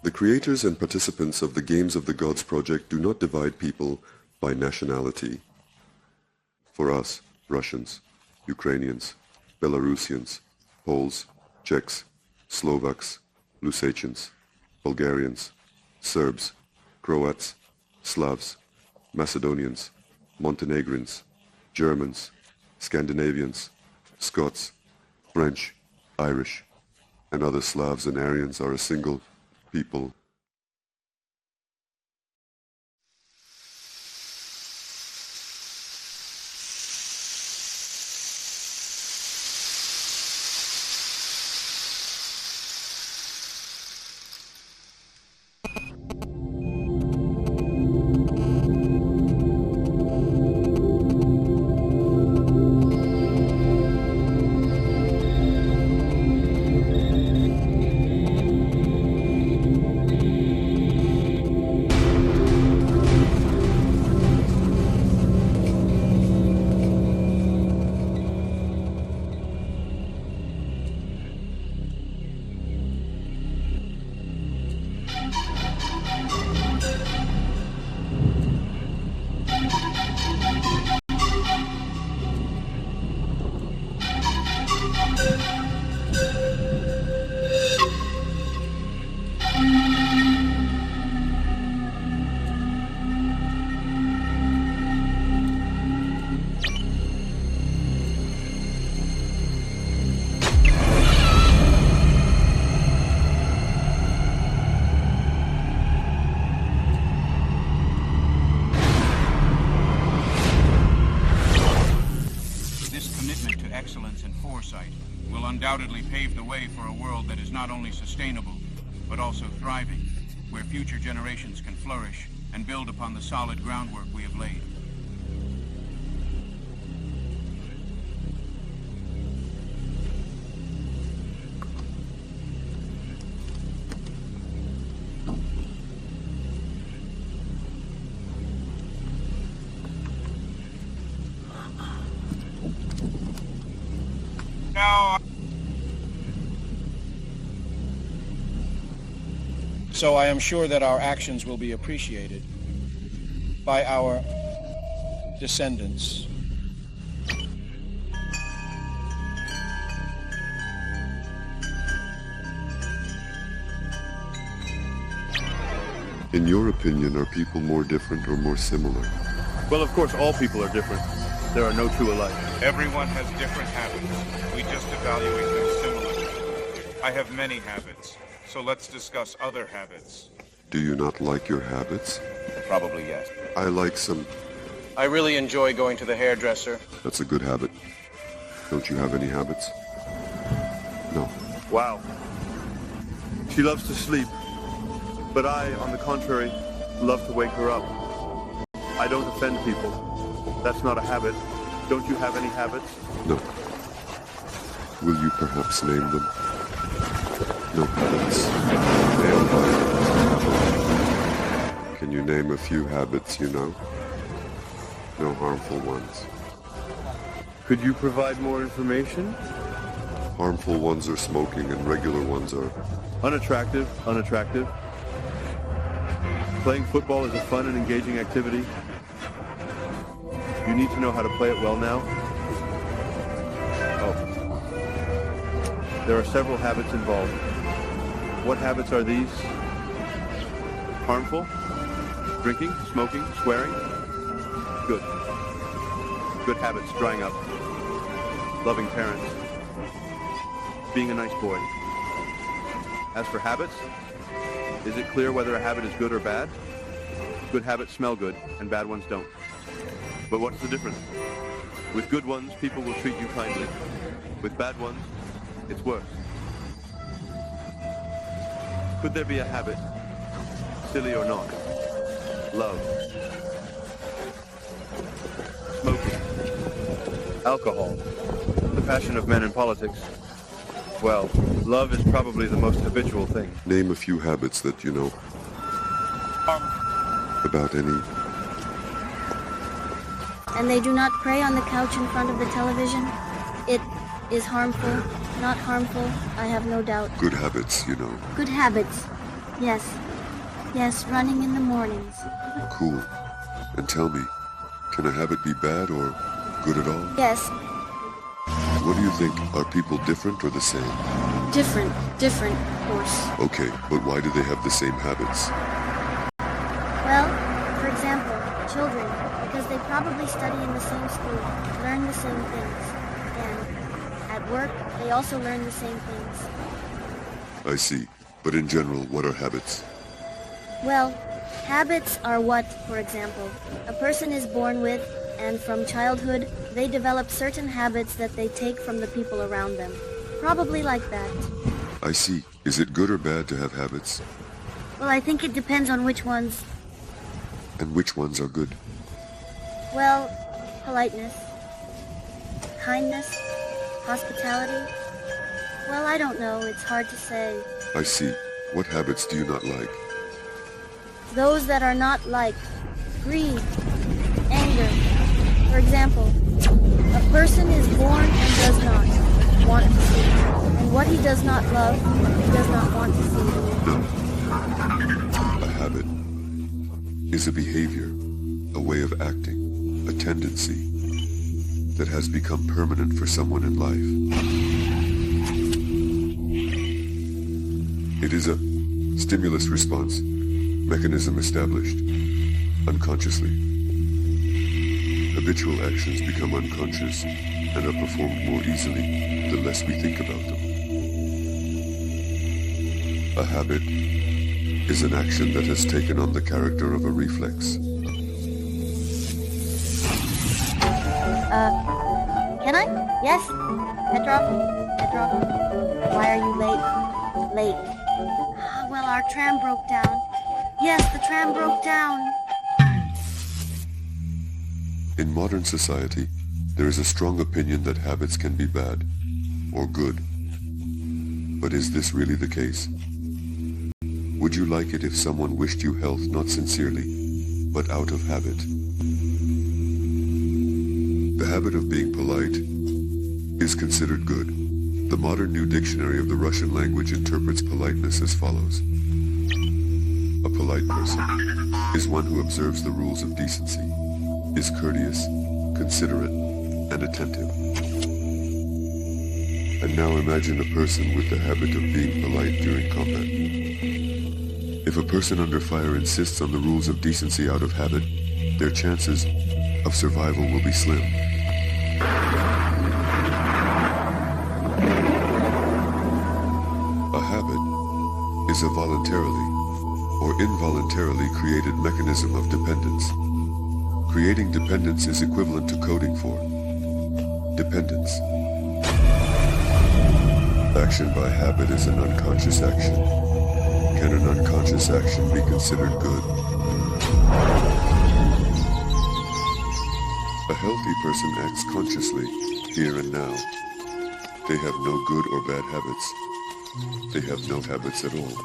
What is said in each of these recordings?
The creators and participants of the Games of the Gods project do not divide people by nationality. For us, Russians, Ukrainians, Belarusians, Poles, Czechs, Slovaks, Lusatians, Bulgarians, Serbs, Croats, Slavs, Macedonians, Montenegrins, Germans, Scandinavians, Scots, French, Irish, and other Slavs and Aryans are a single people. Undoubtedly pave the way for a world that is not only sustainable, but also thriving, where future generations can flourish and build upon the solid groundwork we have laid. So I am sure that our actions will be appreciated by our descendants. In your opinion, are people more different or more similar? Well, of course, all people are different. There are no two alike. Everyone has different habits. We just evaluate them similarly. I have many habits. So let's discuss other habits. Do you not like your habits? Probably yes. I like some. I really enjoy going to the hairdresser. That's a good habit. Don't you have any habits? No. Wow. She loves to sleep. But I, on the contrary, love to wake her up. I don't offend people. That's not a habit. Don't you have any habits? No. Will you perhaps name them? No habits. Can you name a few habits you know? No harmful ones. Could you provide more information? Harmful ones are smoking and regular ones are... Unattractive. Playing football is a fun and engaging activity. You need to know how to play it well now. Oh. There are several habits involved. What habits are these? Harmful? Drinking, smoking, swearing? Good. Good habits, drying up. Loving parents. Being a nice boy. As for habits, is it clear whether a habit is good or bad? Good habits smell good, and bad ones don't. But what's the difference? With good ones, people will treat you kindly. With bad ones, it's worse. Could there be a habit, silly or not? Love. Smoking. Alcohol. The passion of men in politics. Well, love is probably the most habitual thing. Name a few habits that you know. About any. And they do not pray on the couch in front of the television? It is harmful, not harmful, I have no doubt. Good habits, you know. Good habits. Yes. Yes, running in the mornings. Cool. And tell me, can a habit be bad or good at all? Yes. What do you think? Are people different or the same? Different, of course. Okay, but why do they have the same habits? Well, for example, children, because they probably study in the same school, learn the same things, and at work, they also learn the same things. I see. But in general, what are habits? Well, habits are what, for example, a person is born with, and from childhood, they develop certain habits that they take from the people around them. Probably like that. I see. Is it good or bad to have habits? Well, I think it depends on which ones. And which ones are good? Well, politeness, kindness, hospitality. Well, I don't know. It's hard to say. I see. What habits do you not like? Those that are not liked. Greed, anger. For example, a person is born and does not want to see. And what he does not love, he does not want to see. No. A habit is a behavior, a way of acting, a tendency that has become permanent for someone in life. It is a stimulus response mechanism established unconsciously. Habitual actions become unconscious and are performed more easily the less we think about them. A habit is an action that has taken on the character of a reflex. Can I? Yes? Petrov? Why are you late? Late. Well, our tram broke down. Yes, the tram broke down. In modern society, there is a strong opinion that habits can be bad or good. But is this really the case? Would you like it if someone wished you health not sincerely, but out of habit? The habit of being polite is considered good. The modern New Dictionary of the Russian language interprets politeness as follows. A polite person is one who observes the rules of decency, is courteous, considerate, and attentive. And now imagine a person with the habit of being polite during combat. If a person under fire insists on the rules of decency out of habit, their chances of survival will be slim. A habit is a voluntarily or involuntarily created mechanism of dependence. Creating dependence is equivalent to coding for dependence. Action by habit is an unconscious action. Can an unconscious action be considered good? A healthy person acts consciously, here and now. They have no good or bad habits. They have no habits at all.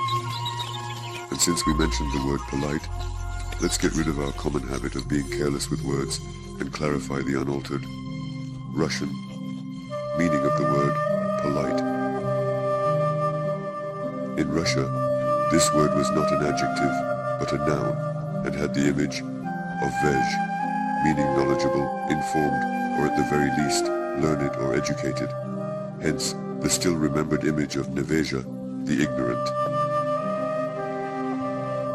And since we mentioned the word polite, let's get rid of our common habit of being careless with words and clarify the unaltered Russian meaning of the word polite. In Russia, this word was not an adjective, but a noun, and had the image of vej, meaning knowledgeable, informed, or at the very least, learned or educated. Hence, the still remembered image of neveja, the ignorant.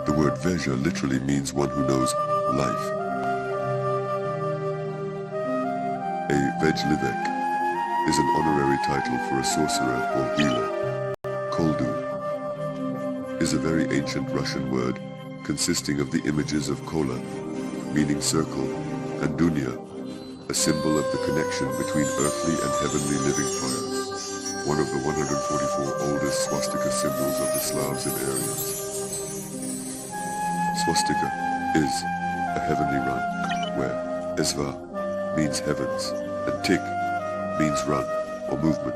The word veja literally means one who knows life. A vejlivek is an honorary title for a sorcerer or healer. Koldu is a very ancient Russian word consisting of the images of kola, meaning circle, and dunya, a symbol of the connection between earthly and heavenly living fire, one of the 144 oldest swastika symbols of the Slavs and Aryans. Swastika is a heavenly run, where esva means heavens and tik means run or movement.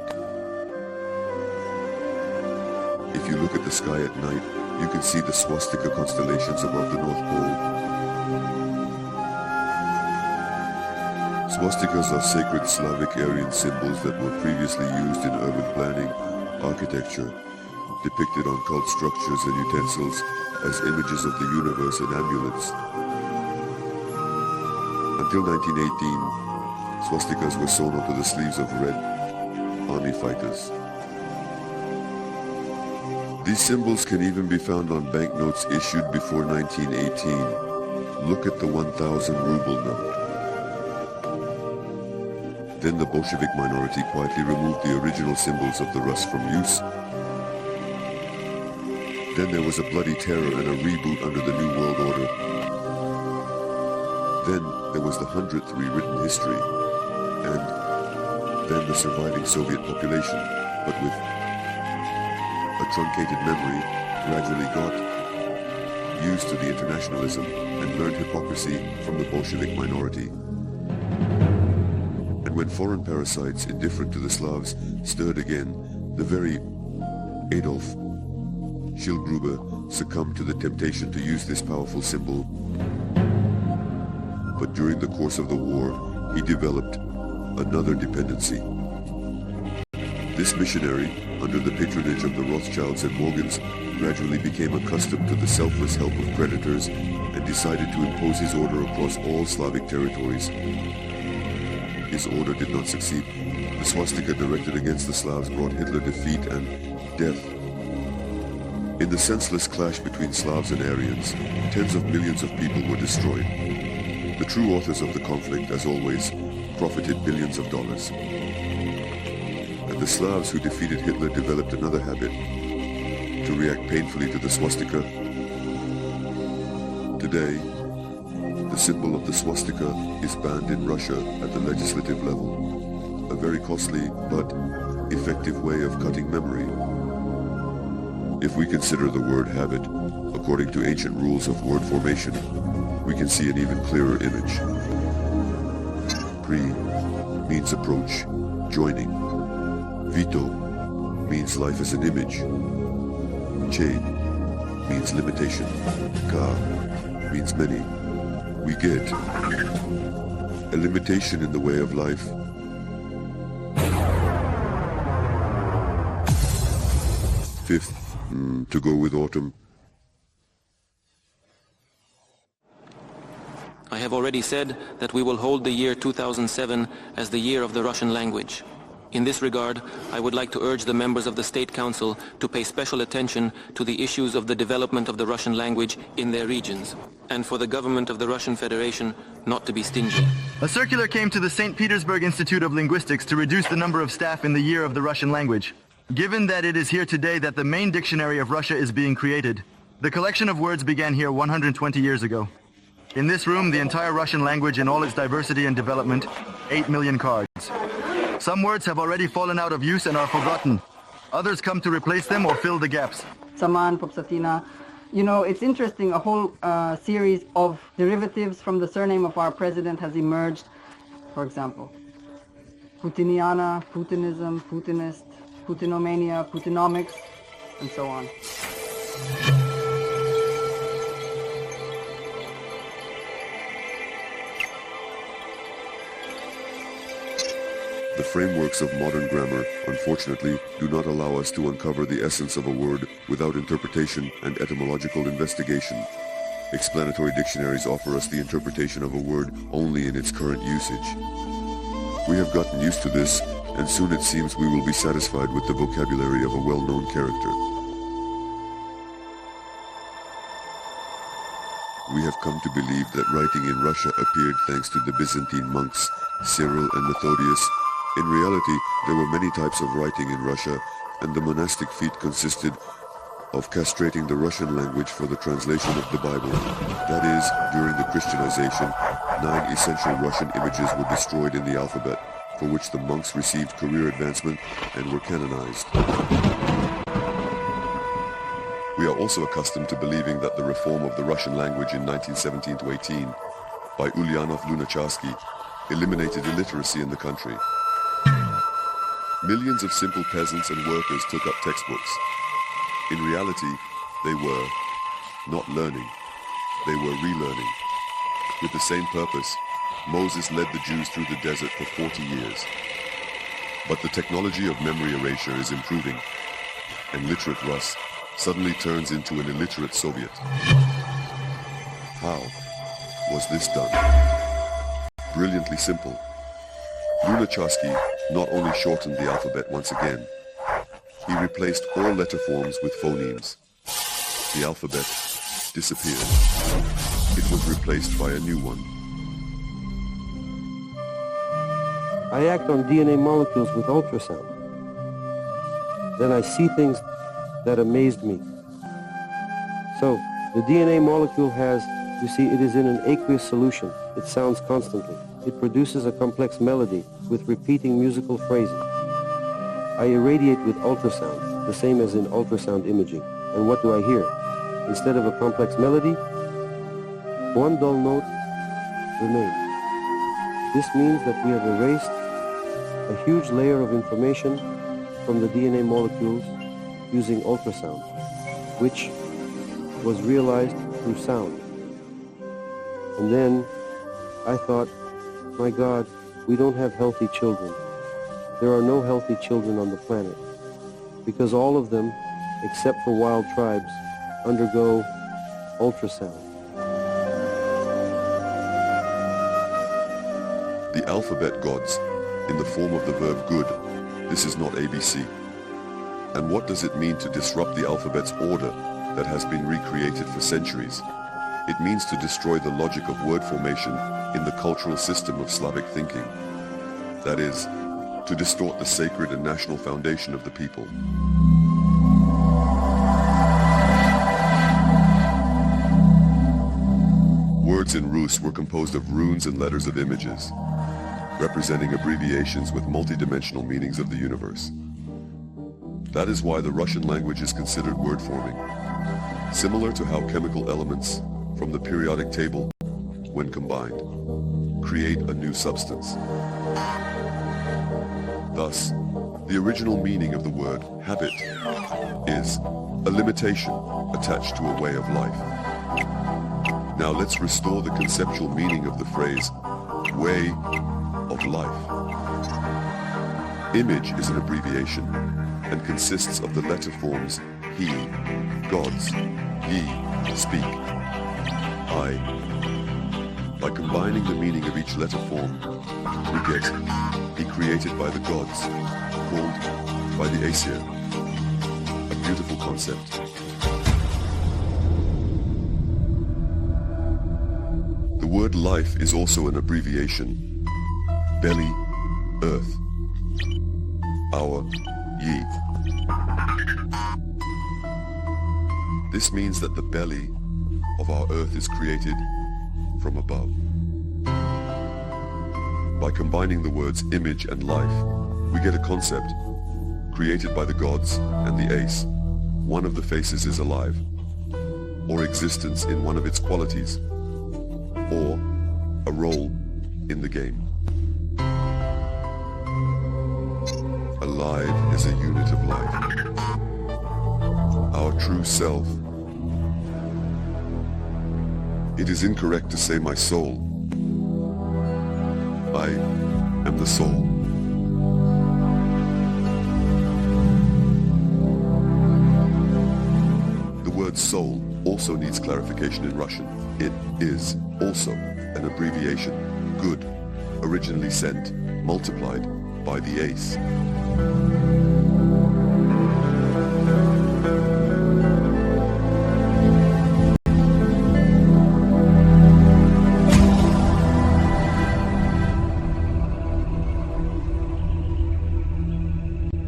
If you look at the sky at night, you can see the swastika constellations above the North Pole. Swastikas are sacred Slavic Aryan symbols that were previously used in urban planning, architecture, depicted on cult structures and utensils as images of the universe and amulets. Until 1918, swastikas were sewn onto the sleeves of Red Army fighters. These symbols can even be found on banknotes issued before 1918. Look at the 1,000 ruble note. Then the Bolshevik minority quietly removed the original symbols of the Rus from use. Then there was a bloody terror and a reboot under the New World Order. Then there was the 100th rewritten history, and then the surviving Soviet population, but with a truncated memory, gradually got used to the internationalism and learned hypocrisy from the Bolshevik minority. And when foreign parasites indifferent to the Slavs stirred again, the very Adolf Schildgruber succumbed to the temptation to use this powerful symbol. But during the course of the war, he developed another dependency. This missionary, under the patronage of the Rothschilds and Morgans, gradually became accustomed to the selfless help of creditors and decided to impose his order across all Slavic territories. His order did not succeed. The swastika directed against the Slavs brought Hitler defeat and death. In the senseless clash between Slavs and Aryans, tens of millions of people were destroyed. The true authors of the conflict, as always, profited billions of dollars. And the Slavs who defeated Hitler developed another habit, to react painfully to the swastika. Today, the symbol of the swastika is banned in Russia at the legislative level, a very costly but effective way of cutting memory. If we consider the word habit, according to ancient rules of word formation, we can see an even clearer image. Pre means approach, joining. Vito means life as an image. Che means limitation. Ka means many. We get a limitation in the way of life. Fifth, to go with autumn. I have already said that we will hold the year 2007 as the year of the Russian language. In this regard, I would like to urge the members of the State Council to pay special attention to the issues of the development of the Russian language in their regions, and for the government of the Russian Federation not to be stingy. A circular came to the St. Petersburg Institute of Linguistics to reduce the number of staff in the year of the Russian language. Given that it is here today that the main dictionary of Russia is being created, the collection of words began here 120 years ago. In this room, the entire Russian language in all its diversity and development, 8 million cards. Some words have already fallen out of use and are forgotten. Others come to replace them or fill the gaps. Saman, Popsatina. You know, it's interesting, a whole series of derivatives from the surname of our president has emerged. For example, Putiniana, Putinism, Putinist, Putinomania, Putinomics, and so on. The frameworks of modern grammar, unfortunately, do not allow us to uncover the essence of a word without interpretation and etymological investigation. Explanatory dictionaries offer us the interpretation of a word only in its current usage. We have gotten used to this, and soon it seems we will be satisfied with the vocabulary of a well-known character. We have come to believe that writing in Russia appeared thanks to the Byzantine monks, Cyril and Methodius. In reality, there were many types of writing in Russia, and the monastic feat consisted of castrating the Russian language for the translation of the Bible. That is, during the Christianization, 9 essential Russian images were destroyed in the alphabet, for which the monks received career advancement and were canonized. We are also accustomed to believing that the reform of the Russian language in 1917-18 by Ulyanov Lunacharsky eliminated illiteracy in the country. Millions of simple peasants and workers took up textbooks. In reality, they were not learning, they were relearning. With the same purpose, Moses led the Jews through the desert for 40 years. But the technology of memory erasure is improving. and literate Rus suddenly turns into an illiterate Soviet. How was this done? Brilliantly simple. Lunacharsky not only shortened the alphabet once again, he replaced all letter forms with phonemes. The alphabet disappeared. It was replaced by a new one. I act on DNA molecules with ultrasound. Then I see things that amazed me. So, the DNA molecule has, you see, it is in an aqueous solution. It sounds constantly. It produces a complex melody with repeating musical phrases. I irradiate with ultrasound, the same as in ultrasound imaging. And what do I hear? Instead of a complex melody, one dull note remains. This means that we have erased a huge layer of information from the DNA molecules using ultrasound, which was realized through sound. And then I thought, my God, we don't have healthy children. There are no healthy children on the planet, because all of them, except for wild tribes, undergo ultrasound. The alphabet gods, in the form of the verb good, this is not ABC. And what does it mean to disrupt the alphabet's order that has been recreated for centuries? It means to destroy the logic of word formation in the cultural system of Slavic thinking. That is, to distort the sacred and national foundation of the people. Words in Rus were composed of runes and letters of images, representing abbreviations with multidimensional meanings of the universe. That is why the Russian language is considered word forming, similar to how chemical elements from the periodic table, when combined, create a new substance. Thus, the original meaning of the word habit is a limitation attached to a way of life. Now let's restore the conceptual meaning of the phrase way of life. Image is an abbreviation and consists of the letter forms he, gods, ye, speak, I. By combining the meaning of each letter form, we get he created by the gods, called by the Aesir. A beautiful concept. The word life is also an abbreviation. Belly, earth. Our, ye. This means that the belly of our earth is created from above. By combining the words image and life, we get a concept created by the gods and the ace. One of the faces is alive, or existence in one of its qualities, or a role in the game. Alive is a unit of life. Our true self. It is incorrect to say my soul. I am the soul. The word soul also needs clarification in Russian. It is also an abbreviation, good, originally sent, multiplied by the ace.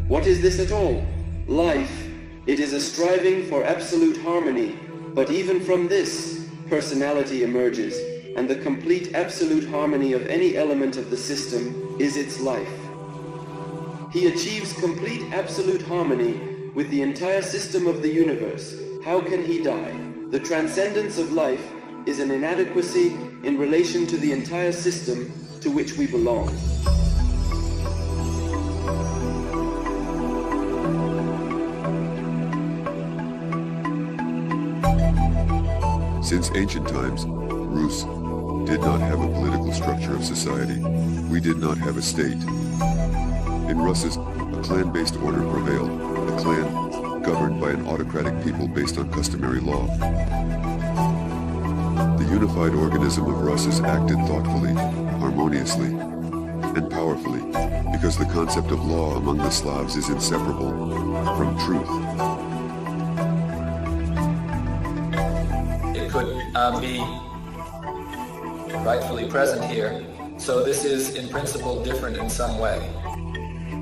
What is this at all? Life, it is a striving for absolute harmony, but even from this, personality emerges, and the complete absolute harmony of any element of the system is its life. He achieves complete absolute harmony with the entire system of the universe. How can he die? The transcendence of life is an inadequacy in relation to the entire system to which we belong. Since ancient times, Rus did not have a political structure of society. We did not have a state. In Russes, a clan-based order prevailed. The clan governed by an autocratic people based on customary law. The unified organism of Rus is acted thoughtfully, harmoniously, and powerfully, because the concept of law among the Slavs is inseparable from truth. It could be rightfully present here, so this is in principle different in some way.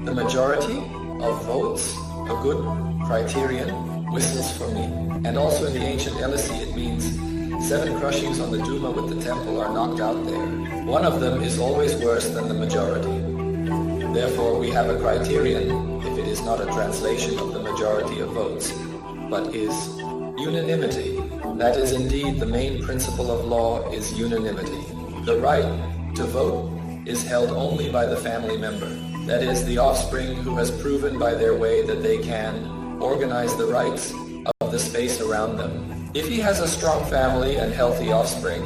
The majority of votes, a good criterion, whistles for me. And also in the ancient Elysee it means 7 crushings on the Duma with the temple are knocked out there. One of them is always worse than the majority. Therefore we have a criterion, if it is not a translation of the majority of votes, but is unanimity. That is indeed the main principle of law is unanimity. The right to vote is held only by the family member. That is, the offspring who has proven by their way that they can organize the rights of the space around them. If he has a strong family and healthy offspring,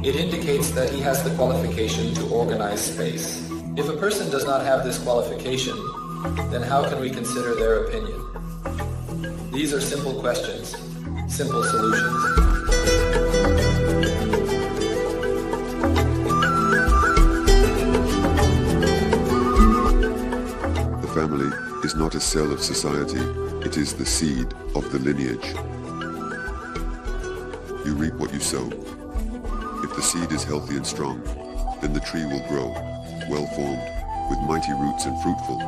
it indicates that he has the qualification to organize space. If a person does not have this qualification, then how can we consider their opinion? These are simple questions, simple solutions. Family is not a cell of society, it is the seed of the lineage. You reap what you sow. If the seed is healthy and strong, then the tree will grow, well-formed, with mighty roots and fruitful.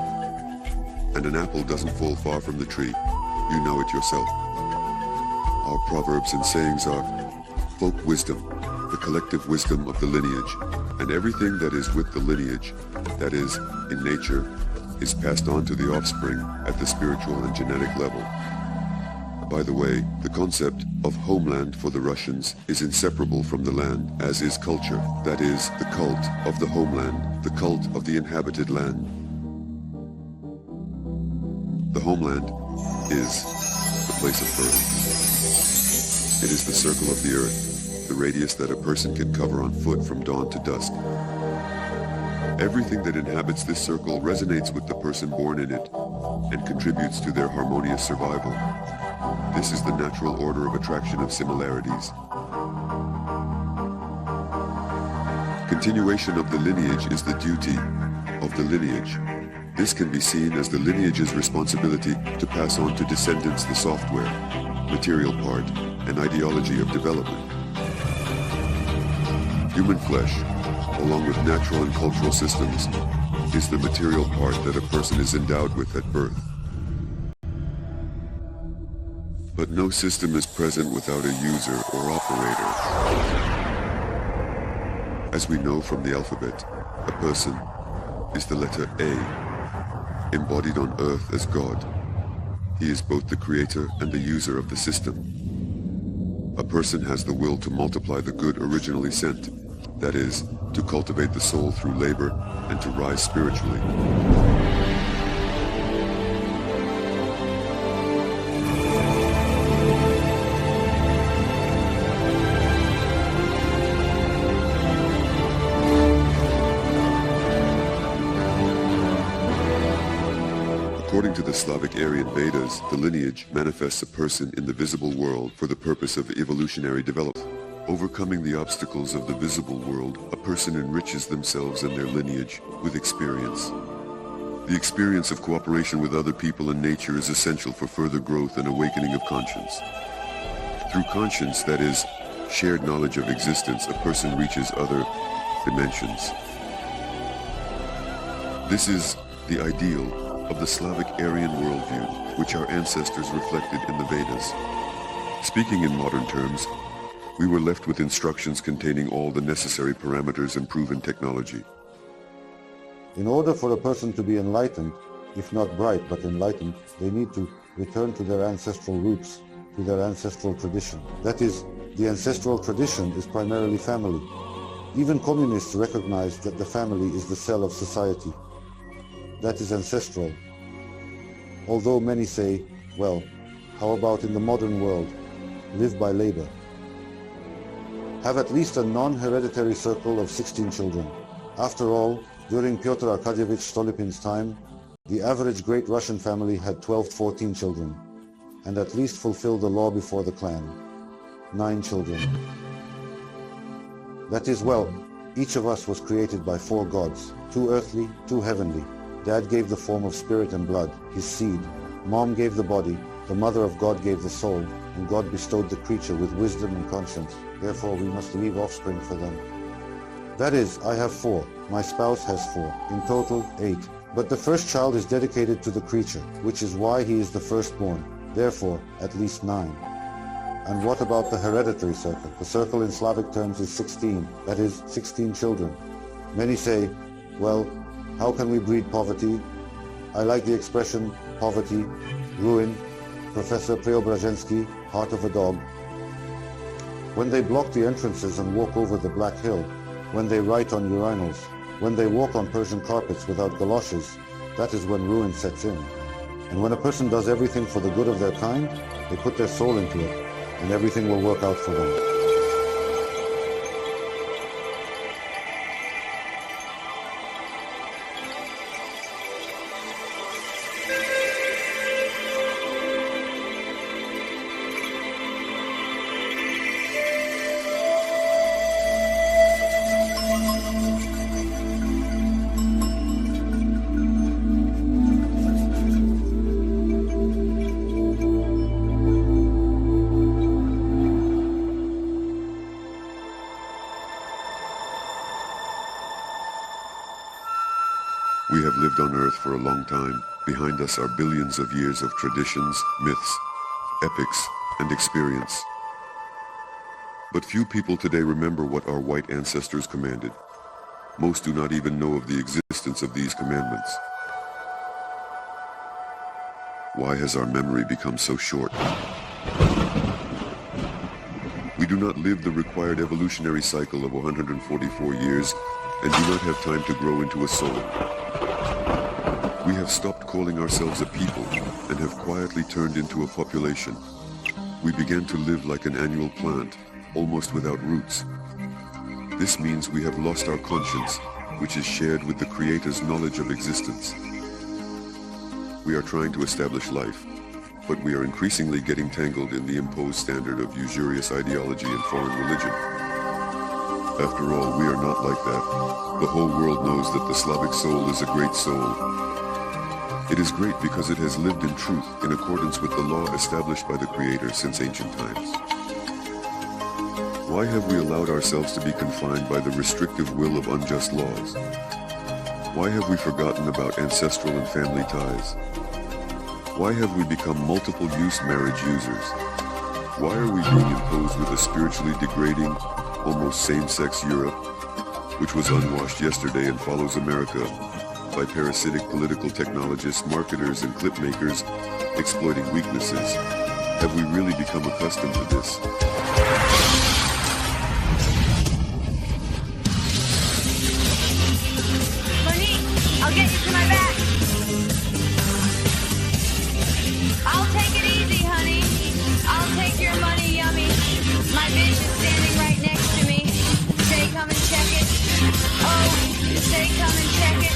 And an apple doesn't fall far from the tree, you know it yourself. Our proverbs and sayings are folk wisdom, the collective wisdom of the lineage, and everything that is with the lineage, that is, in nature, is passed on to the offspring at the spiritual and genetic level. By the way, the concept of homeland for the Russians is inseparable from the land, as is culture, that is, the cult of the homeland, the cult of the inhabited land. The homeland is the place of birth. It is the circle of the earth, the radius that a person can cover on foot from dawn to dusk. Everything that inhabits this circle resonates with the person born in it and contributes to their harmonious survival. This is the natural order of attraction of similarities. Continuation of the lineage is the duty of the lineage. This can be seen as the lineage's responsibility to pass on to descendants the software, material part, and ideology of development. Human flesh, along with natural and cultural systems, is the material part that a person is endowed with at birth. But no system is present without a user or operator. As we know from the alphabet, a person is the letter A, embodied on earth as God. He is both the creator and the user of the system. A person has the will to multiply the good originally sent, that is, to cultivate the soul through labor and to rise spiritually. According to the Slavic Aryan Vedas, the lineage manifests a person in the visible world for the purpose of evolutionary development. Overcoming the obstacles of the visible world, a person enriches themselves and their lineage with experience. The experience of cooperation with other people and nature is essential for further growth and awakening of conscience. Through conscience, that is, shared knowledge of existence, a person reaches other dimensions. This is the ideal of the Slavic Aryan worldview, which our ancestors reflected in the Vedas. Speaking in modern terms, we were left with instructions containing all the necessary parameters and proven technology. In order for a person to be enlightened, if not bright but enlightened, they need to return to their ancestral roots, to their ancestral tradition. That is, the ancestral tradition is primarily family. Even communists recognize that the family is the cell of society. That is ancestral. Although many say, well, how about in the modern world? Live by labor. Have at least a non-hereditary circle of 16 children. After all, during Pyotr Arkadyevich Stolypin's time, the average Great Russian family had 12 to 14 children. and at least fulfill the law before the clan. 9 children. That is, well, each of us was created by 4 gods, 2 earthly, 2 heavenly. Dad gave the form of spirit and blood, his seed. Mom gave the body, the mother of God gave the soul, and God bestowed the creature with wisdom and conscience. Therefore we must leave offspring for them. That is, I have 4, my spouse has 4, in total 8. But the first child is dedicated to the creature, which is why he is the firstborn. Therefore, at least 9. And what about the hereditary circle? The circle in Slavic terms is 16, that is, 16 children. Many say, well, how can we breed poverty? I like the expression poverty, ruin, Professor Preobrazhensky, Heart of a Dog. When they block the entrances and walk over the Black Hill, when they write on urinals, when they walk on Persian carpets without galoshes, that is when ruin sets in. And when a person does everything for the good of their kind, they put their soul into it, and everything will work out for them. We have lived on Earth for a long time. Behind us are billions of years of traditions, myths, epics, and experience. But few people today remember what our white ancestors commanded. Most do not even know of the existence of these commandments. Why has our memory become so short? We do not live the required evolutionary cycle of 144 years and do not have time to grow into a soul. We have stopped calling ourselves a people and have quietly turned into a population. We began to live like an annual plant, almost without roots. This means we have lost our conscience, which is shared with the Creator's knowledge of existence. We are trying to establish life, but we are increasingly getting tangled in the imposed standard of usurious ideology and foreign religion. After all, we are not like that. The whole world knows that the Slavic soul is a great soul. It is great because it has lived in truth in accordance with the law established by the Creator since ancient times. Why have we allowed ourselves to be confined by the restrictive will of unjust laws? Why have we forgotten about ancestral and family ties? Why have we become multiple-use marriage users? Why are we being imposed with a spiritually degrading, almost same-sex Europe, which was unwashed yesterday and follows America, by parasitic political technologists, marketers, and clip makers exploiting weaknesses? Have we really become accustomed to this? Monique, I'll get you to my back. I'll take it easy, honey. I'll take your money, yummy. My bitch is standing right next to me. Say come and check it. Oh, say come and check it.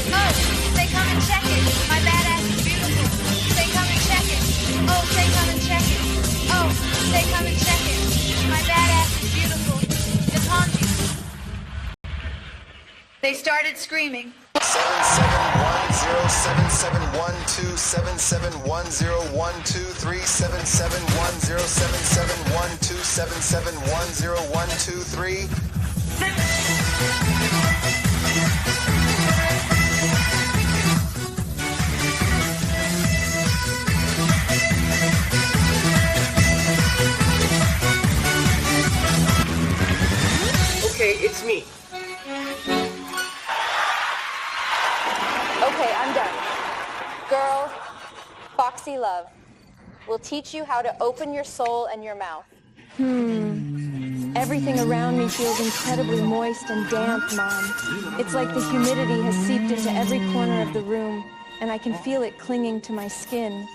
Oh, say come and check it. My badass is beautiful. Say come and check it. Oh, say come and check it. Oh, say come and check it. My badass is beautiful. The Ponzi. They started screaming. 771-277-10123-771-012-3. Okay, it's me. Okay, I'm done. Girl, Foxy Love, will teach you how to open your soul and your mouth. Everything around me feels incredibly moist and damp, Mom. It's like the humidity has seeped into every corner of the room, and I can feel it clinging to my skin.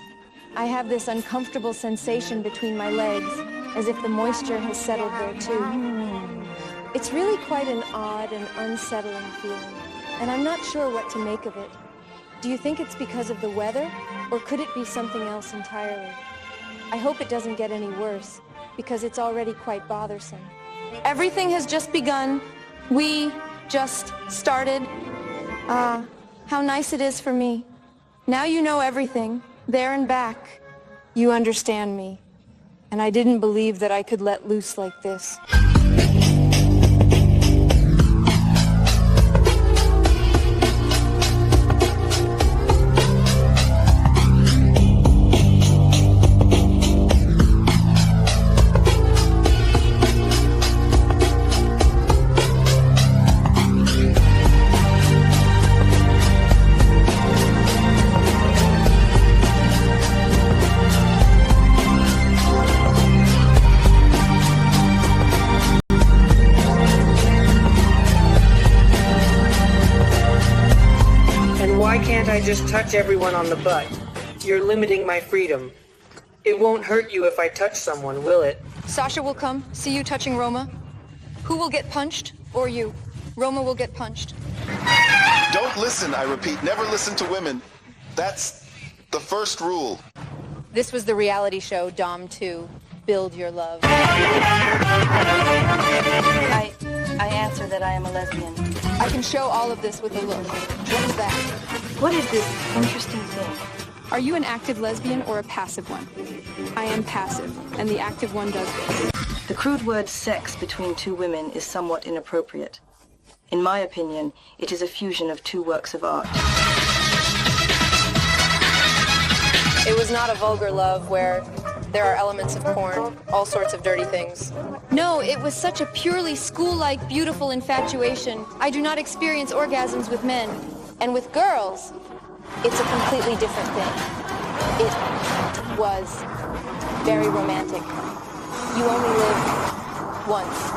I have this uncomfortable sensation between my legs, as if the moisture has settled there too. It's really quite an odd and unsettling feeling, and I'm not sure what to make of it. Do you think it's because of the weather, or could it be something else entirely? I hope it doesn't get any worse, because it's already quite bothersome. Everything has just begun. We just started. Ah, how nice it is for me. Now you know everything, there and back. You understand me. And I didn't believe that I could let loose like this. I just touch everyone on the butt. You're limiting my freedom. It won't hurt you if I touch someone, will it? Sasha will come, see you touching Roma. Who will get punched? Or you? Roma will get punched. Don't listen, I repeat. Never listen to women. That's the first rule. This was the reality show, Dom 2. Build your love. I answer that I am a lesbian. I can show all of this with a look. What is that? What is this interesting thing? Are you an active lesbian or a passive one? I am passive, and the active one does this. The crude word sex between two women is somewhat inappropriate. In my opinion, it is a fusion of two works of art. It was not a vulgar love where there are elements of porn, all sorts of dirty things. No, it was such a purely school-like, beautiful infatuation. I do not experience orgasms with men. And with girls, it's a completely different thing. It was very romantic. You only live once,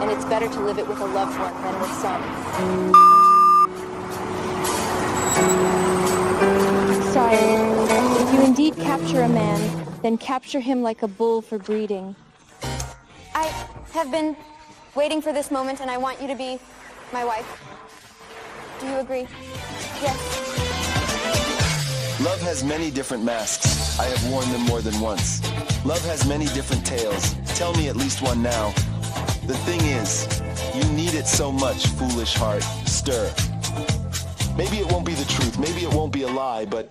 and it's better to live it with a loved one than with some. Sorry. If you indeed capture a man, then capture him like a bull for breeding. I have been waiting for this moment, and I want you to be my wife. Do you agree? Yes. Love has many different masks. I have worn them more than once. Love has many different tales. Tell me at least one now. The thing is, you need it so much, foolish heart. Stir. Maybe it won't be the truth. Maybe it won't be a lie, but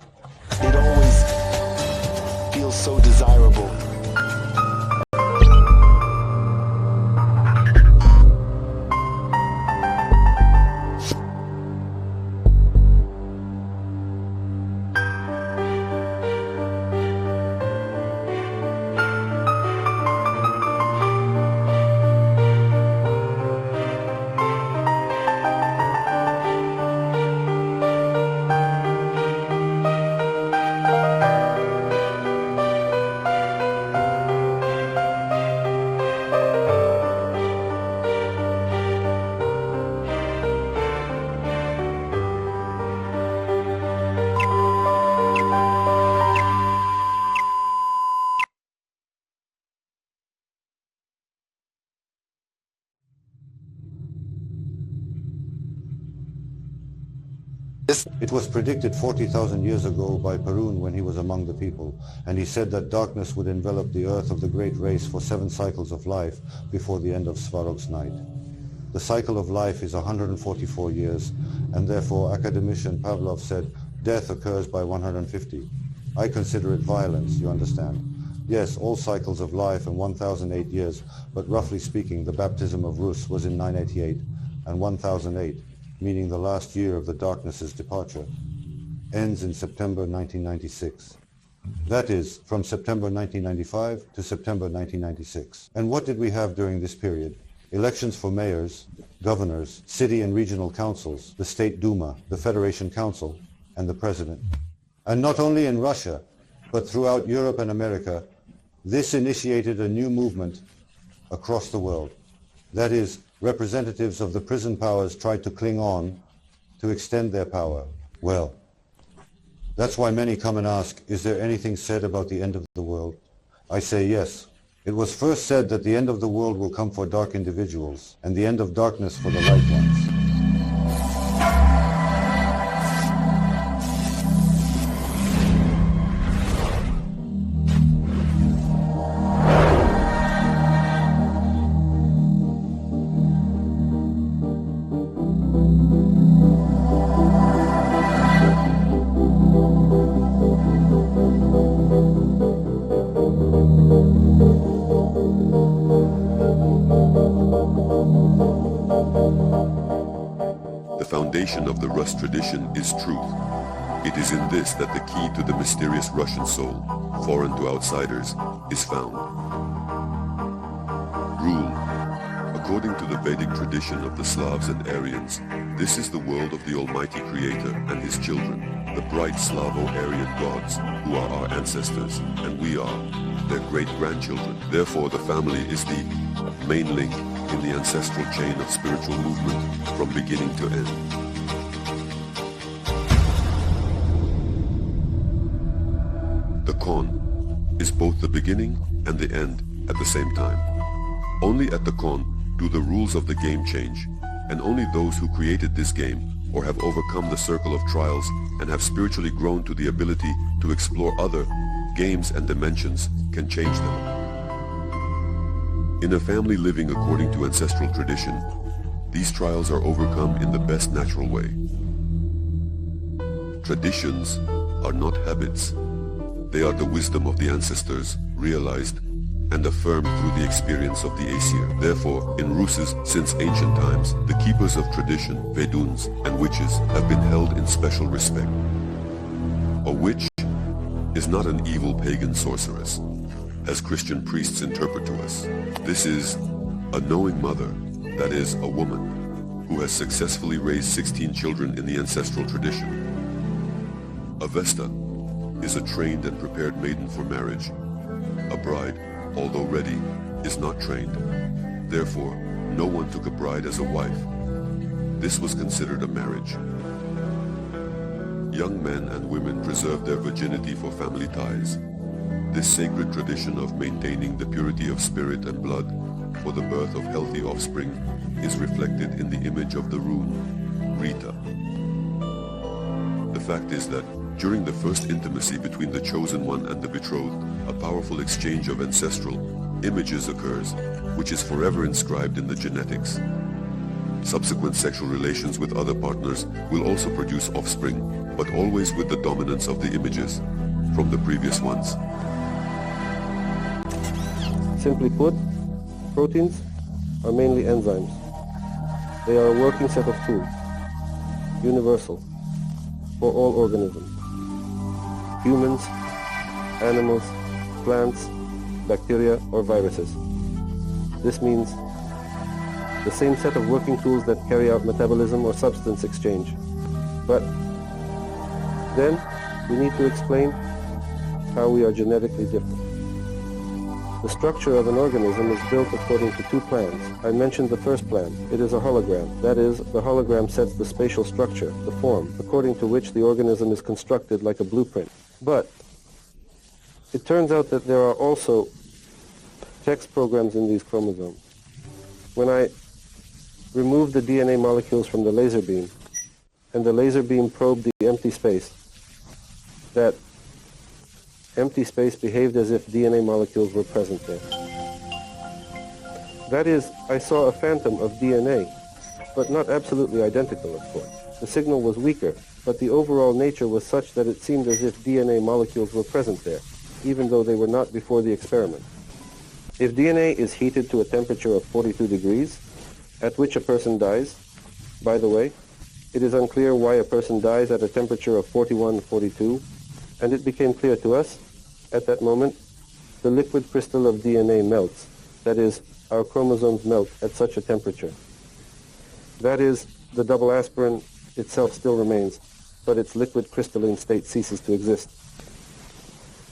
it always feels so desirable. It was predicted 40,000 years ago by Perun when he was among the people, and he said that darkness would envelop the earth of the great race for 7 cycles of life before the end of Svarog's night. The cycle of life is 144 years, and therefore academician Pavlov said death occurs by 150. I consider it violence, you understand. Yes, all cycles of life and 1008 years, but roughly speaking, the baptism of Rus was in 988, and 1008, meaning the last year of the darkness's departure, ends in September 1996. That is, from September 1995 to September 1996. And what did we have during this period? Elections for mayors, governors, city and regional councils, the State Duma, the Federation Council, and the President. And not only in Russia, but throughout Europe and America, this initiated a new movement across the world. That is, representatives of the prison powers tried to cling on to extend their power. Well, that's why many come and ask, is there anything said about the end of the world? I say yes. It was first said that the end of the world will come for dark individuals, and the end of darkness for the light ones. foundation of the Rus tradition is truth. It is in this that the key to the mysterious Russian soul, foreign to outsiders, is found. Rule. According to the Vedic tradition of the Slavs and Aryans, this is the world of the Almighty Creator and His children, the bright Slavo-Aryan gods, who are our ancestors, and we are their great-grandchildren. Therefore, the family is the main link in the ancestral chain of spiritual movement from beginning to end. The Kon is both the beginning and the end at the same time. Only at the Kon do the rules of the game change, and only those who created this game or have overcome the circle of trials and have spiritually grown to the ability to explore other games and dimensions can change them. In a family living according to ancestral tradition, these trials are overcome in the best natural way. Traditions are not habits. They are the wisdom of the ancestors, realized and affirmed through the experience of the Aesir. Therefore, in Ruses, since ancient times, the keepers of tradition, Veduns, and witches have been held in special respect. A witch is not an evil pagan sorceress, as Christian priests interpret to us. This is a knowing mother, that is, a woman, who has successfully raised 16 children in the ancestral tradition. A Vesta is a trained and prepared maiden for marriage. A bride, although ready, is not trained. Therefore, no one took a bride as a wife. This was considered a marriage. Young men and women preserved their virginity for family ties. This sacred tradition of maintaining the purity of spirit and blood for the birth of healthy offspring is reflected in the image of the rune, Rita. The fact is that during the first intimacy between the chosen one and the betrothed, a powerful exchange of ancestral images occurs, which is forever inscribed in the genetics. Subsequent sexual relations with other partners will also produce offspring, but always with the dominance of the images from the previous ones. Simply put, proteins are mainly enzymes. They are a working set of tools, universal, for all organisms. Humans, animals, plants, bacteria, or viruses. This means the same set of working tools that carry out metabolism or substance exchange. But then we need to explain how we are genetically different. The structure of an organism is built according to two plans. I mentioned the first plan. It is a hologram. That is, the hologram sets the spatial structure, the form, according to which the organism is constructed like a blueprint. But it turns out that there are also text programs in these chromosomes. When I removed the DNA molecules from the laser beam, and the laser beam probed the empty space, that empty space behaved as if DNA molecules were present there. That is, I saw a phantom of DNA, but not absolutely identical, of course. The signal was weaker, but the overall nature was such that it seemed as if DNA molecules were present there, even though they were not before the experiment. If DNA is heated to a temperature of 42 degrees, at which a person dies, by the way, it is unclear why a person dies at a temperature of 41, 42, and it became clear to us, at that moment, the liquid crystal of DNA melts. That is, our chromosomes melt at such a temperature. That is, the double aspirin itself still remains, but its liquid crystalline state ceases to exist.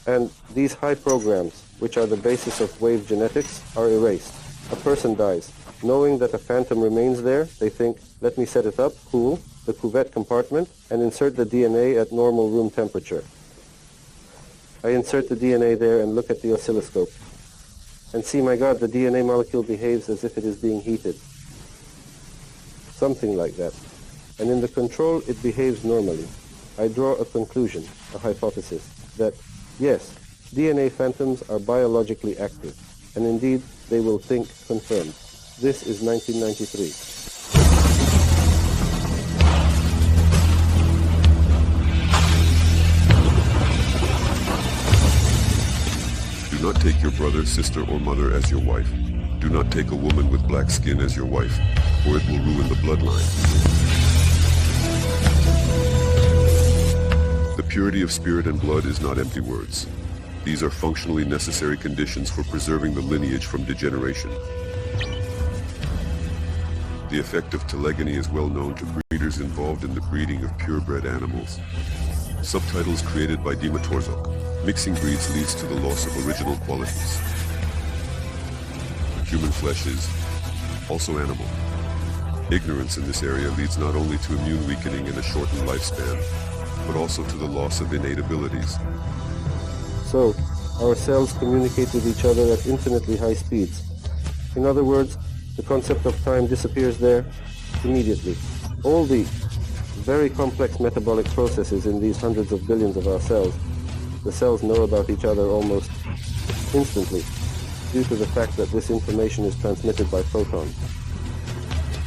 And these high programs, which are the basis of wave genetics, are erased. A person dies. Knowing that a phantom remains there, they think, let me set it up, cool, the cuvette compartment, and insert the DNA at normal room temperature. I insert the DNA there and look at the oscilloscope. And see, my God, the DNA molecule behaves as if it is being heated. Something like that. And in the control, it behaves normally. I draw a conclusion, a hypothesis, that, yes, DNA phantoms are biologically active, and indeed, they will think confirmed. This is 1993. Do not take your brother, sister, or mother as your wife. Do not take a woman with black skin as your wife, or it will ruin the bloodline. The purity of spirit and blood is not empty words. These are functionally necessary conditions for preserving the lineage from degeneration. The effect of telegony is well known to breeders involved in the breeding of purebred animals. Subtitles created by Dima Torzok. Mixing breeds leads to the loss of original qualities. Human flesh is also animal. Ignorance in this area leads not only to immune weakening and a shortened lifespan, but also to the loss of innate abilities. So, our cells communicate with each other at infinitely high speeds. In other words, the concept of time disappears there immediately. All the very complex metabolic processes in these hundreds of billions of our cells, the cells know about each other almost instantly, due to the fact that this information is transmitted by photons.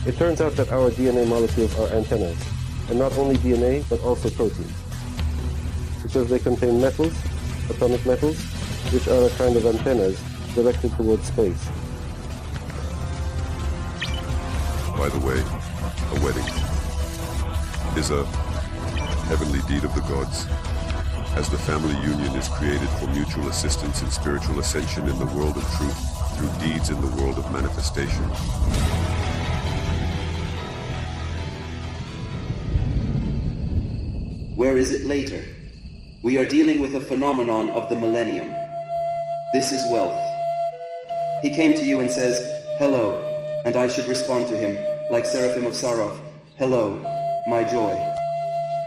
It turns out that our DNA molecules are antennas, and not only DNA, but also proteins, because they contain metals, atomic metals, which are a kind of antennas directed towards space. By the way, a wedding is a heavenly deed of the gods, as the family union is created for mutual assistance in spiritual ascension in the world of truth through deeds in the world of manifestation. Where is it later? We are dealing with a phenomenon of the millennium. This is wealth. He came to you and says, hello, and I should respond to him, like Seraphim of Sarov, hello, my joy.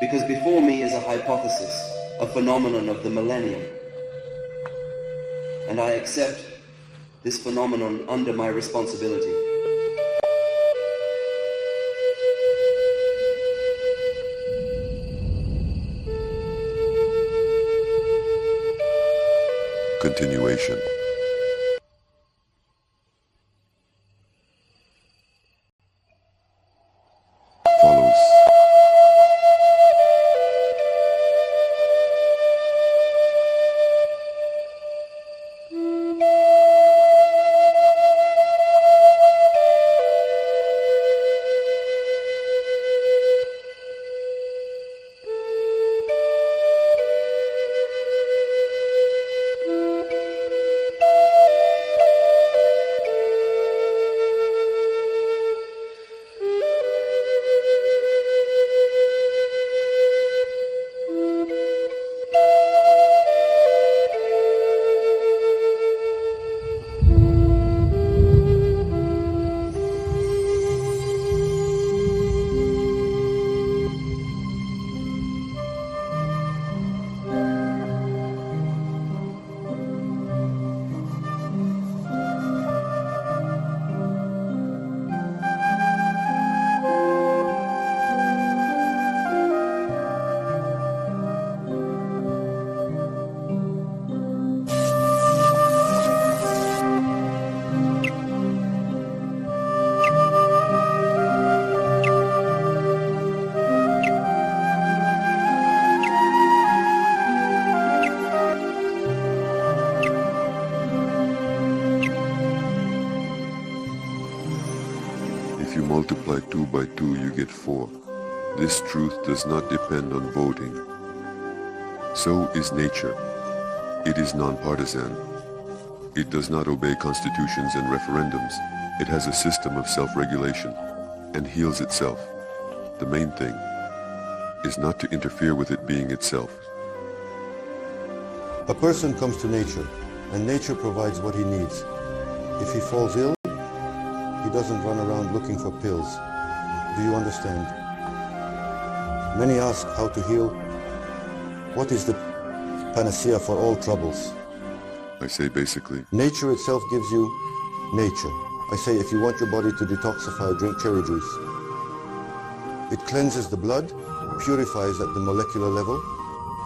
Because before me is a hypothesis, a phenomenon of the millennium. And I accept this phenomenon under my responsibility. Continuation. Follows. If you multiply 2 by 2, you get 4. This truth does not depend on voting. So is nature. It is non-partisan. It does not obey constitutions and referendums. It has a system of self-regulation and heals itself. The main thing is not to interfere with it being itself. A person comes to nature, and nature provides what he needs. If he falls ill, he doesn't run around looking for pills. Do you understand? Many ask how to heal. What is the panacea for all troubles? I say basically, nature itself gives you nature. I say if you want your body to detoxify, drink cherry juice. It cleanses the blood, purifies at the molecular level.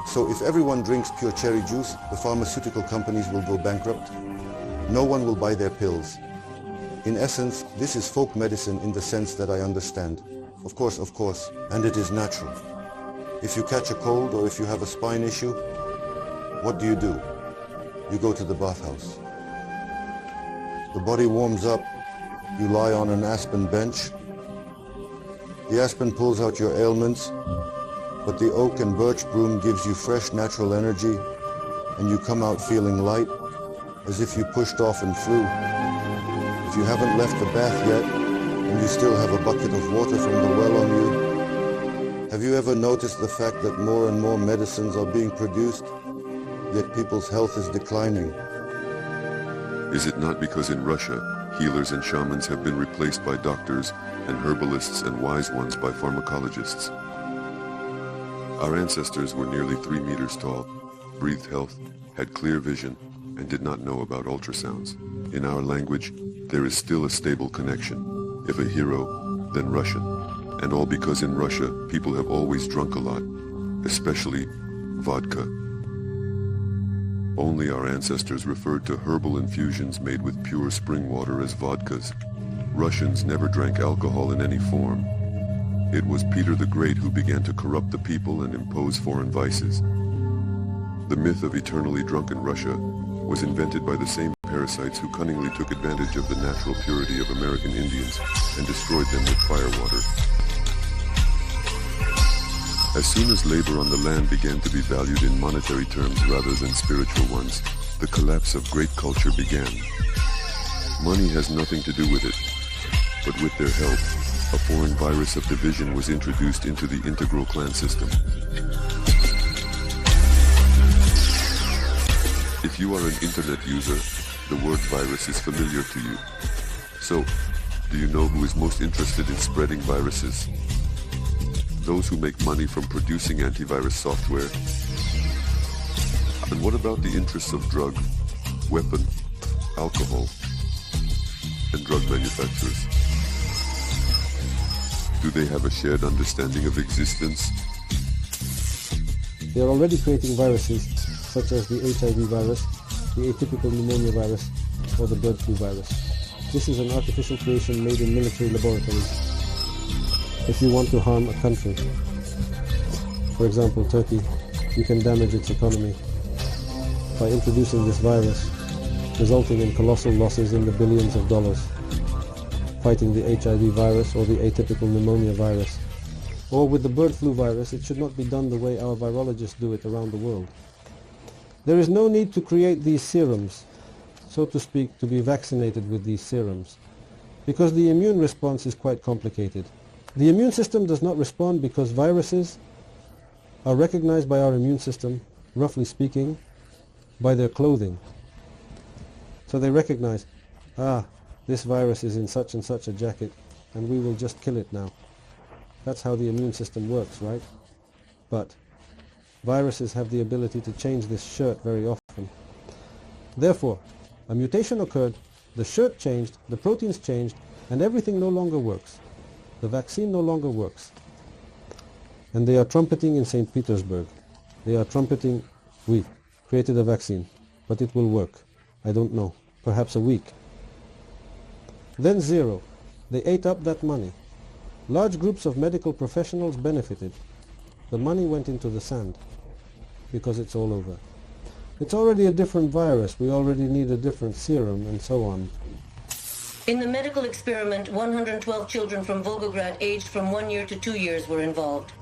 So if everyone drinks pure cherry juice, the pharmaceutical companies will go bankrupt. No one will buy their pills. In essence, this is folk medicine in the sense that I understand. Of course, and it is natural. If you catch a cold or if you have a spine issue, what do? You go to the bathhouse. The body warms up, you lie on an aspen bench. The aspen pulls out your ailments. but the oak and birch broom gives you fresh natural energy, and you come out feeling light, as if you pushed off and flew. If you haven't left the bath yet, and you still have a bucket of water from the well on you, have you ever noticed the fact that more and more medicines are being produced, yet people's health is declining? Is it not because in Russia, healers and shamans have been replaced by doctors and herbalists and wise ones by pharmacologists? Our ancestors were nearly 3 meters tall, breathed health, had clear vision, and did not know about ultrasounds. In our language, there is still a stable connection. If a hero, then Russian. And all because in Russia, people have always drunk a lot, especially vodka. Only our ancestors referred to herbal infusions made with pure spring water as vodkas. Russians never drank alcohol in any form. It was Peter the Great who began to corrupt the people and impose foreign vices. The myth of eternally drunken Russia was invented by the same parasites who cunningly took advantage of the natural purity of American Indians and destroyed them with firewater. As soon as labor on the land began to be valued in monetary terms rather than spiritual ones, the collapse of great culture began. Money has nothing to do with it, but with their help, a foreign virus of division was introduced into the integral clan system. If you are an internet user, the word virus is familiar to you. So, do you know who is most interested in spreading viruses? Those who make money from producing antivirus software? And what about the interests of drug, weapon, alcohol, and drug manufacturers? Do they have a shared understanding of existence? They are already creating viruses such as the HIV virus, the atypical pneumonia virus, or the bird flu virus. This is an artificial creation made in military laboratories. If you want to harm a country, for example Turkey, you can damage its economy by introducing this virus, resulting in colossal losses in the billions of dollars, fighting the HIV virus or the atypical pneumonia virus. Or with the bird flu virus, it should not be done the way our virologists do it around the world. There is no need to create these serums, so to speak, to be vaccinated with these serums, because the immune response is quite complicated. The immune system does not respond because viruses are recognized by our immune system, roughly speaking, by their clothing. So they recognize, this virus is in such and such a jacket, and we will just kill it now. That's how the immune system works, right? But viruses have the ability to change this shirt very often. Therefore, a mutation occurred, the shirt changed, the proteins changed, and everything no longer works. The vaccine no longer works. And they are trumpeting in St. Petersburg. They are trumpeting, we created a vaccine, but it will work. I don't know, perhaps a week. Then zero. They ate up that money. Large groups of medical professionals benefited. The money went into the sand, because it's all over. It's already a different virus. We already need a different serum, and so on. In the medical experiment, 112 children from Volgograd aged from 1 year to 2 years were involved.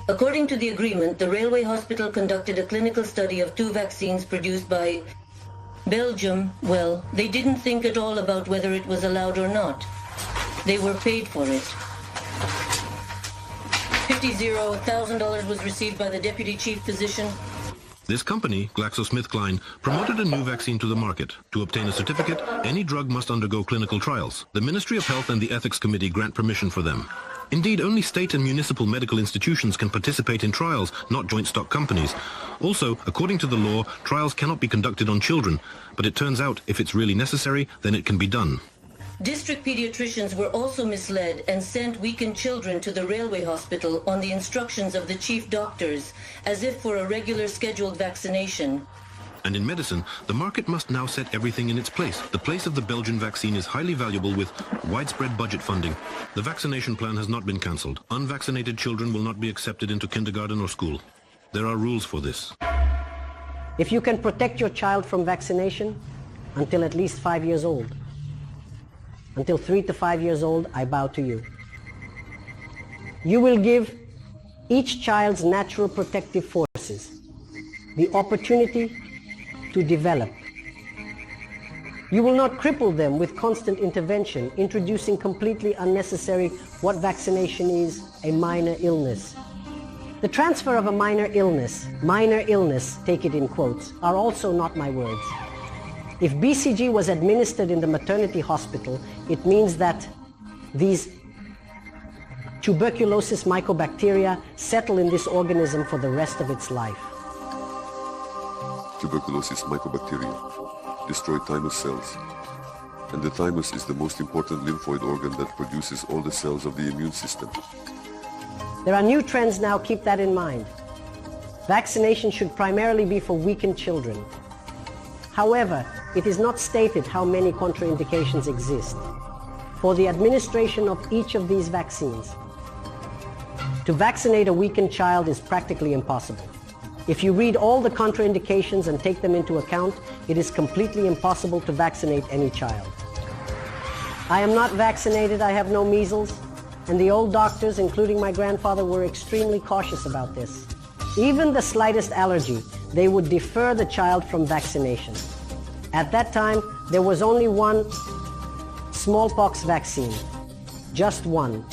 According to the agreement, the railway hospital conducted a clinical study of 2 vaccines produced by Belgium. Well, they didn't think at all about whether it was allowed or not. They were paid for it. $50,000 was received by the deputy chief physician. This company, GlaxoSmithKline, promoted a new vaccine to the market. To obtain a certificate, any drug must undergo clinical trials. The Ministry of Health and the Ethics Committee grant permission for them. Indeed, only state and municipal medical institutions can participate in trials, not joint stock companies. Also, according to the law, trials cannot be conducted on children, but it turns out if it's really necessary, then it can be done. District pediatricians were also misled and sent weakened children to the railway hospital on the instructions of the chief doctors, as if for a regular scheduled vaccination. And in medicine, the market must now set everything in its place. The place of the Belgian vaccine is highly valuable with widespread budget funding. The vaccination plan has not been cancelled. Unvaccinated children will not be accepted into kindergarten or school. There are rules for this. If you can protect your child from vaccination until at least 5 years old, until 3 to 5 years old, I bow to you. You will give each child's natural protective forces, the opportunity to develop. You will not cripple them with constant intervention, introducing completely unnecessary what vaccination is, a minor illness. The transfer of a minor illness, take it in quotes, are also not my words. If BCG was administered in the maternity hospital, it means that these tuberculosis mycobacteria settle in this organism for the rest of its life. Tuberculosis mycobacteria destroy thymus cells, and the thymus is the most important lymphoid organ that produces all the cells of the immune system. There are new trends now, keep that in mind. Vaccination should primarily be for weakened children. However, it is not stated how many contraindications exist for the administration of each of these vaccines. To vaccinate a weakened child is practically impossible. If you read all the contraindications and take them into account, it is completely impossible to vaccinate any child. I am not vaccinated, I have no measles, and the old doctors, including my grandfather, were extremely cautious about this. Even the slightest allergy, they would defer the child from vaccination. At that time, there was only one smallpox vaccine, just one.